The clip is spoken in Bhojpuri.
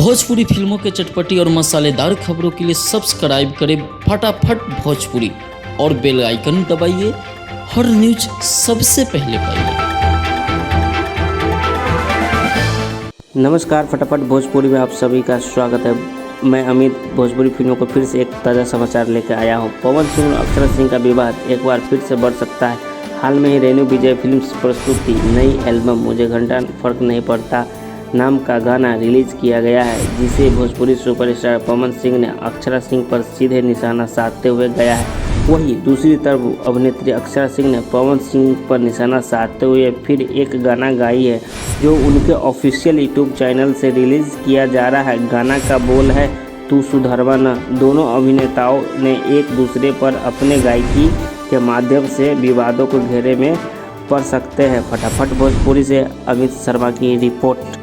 भोजपुरी फिल्मों के चटपटी और मसालेदार खबरों के लिए सब्सक्राइब करें फटाफट भोजपुरी और बेल आइकन दबाइए, हर न्यूज सबसे पहले पाइए। नमस्कार, फटाफट भोजपुरी में आप सभी का स्वागत है। मैं अमित भोजपुरी फिल्मों को फिर से एक ताज़ा समाचार लेकर आया हूं। पवन सिंह और अक्षरा सिंह का विवाद एक बार फिर से बढ़ सकता है। हाल में ही रेणु विजय फिल्म्स प्रस्तुत की नई एल्बम मुझे घंटा फर्क नहीं पड़ता नाम का गाना रिलीज किया गया है, जिसे भोजपुरी सुपरस्टार पवन सिंह ने अक्षरा सिंह पर सीधे निशाना साधते हुए गाया है। वहीं दूसरी तरफ अभिनेत्री अक्षरा सिंह ने पवन सिंह पर निशाना साधते हुए फिर एक गाना गाई है, जो उनके ऑफिशियल यूट्यूब चैनल से रिलीज किया जा रहा है। गाना का बोल है तू सुधरवा न। दोनों अभिनेताओं ने एक दूसरे पर अपने गायकी के माध्यम से विवादों को घेरे में पड़ सकते हैं। फटाफट भोजपुरी से अमित शर्मा की रिपोर्ट।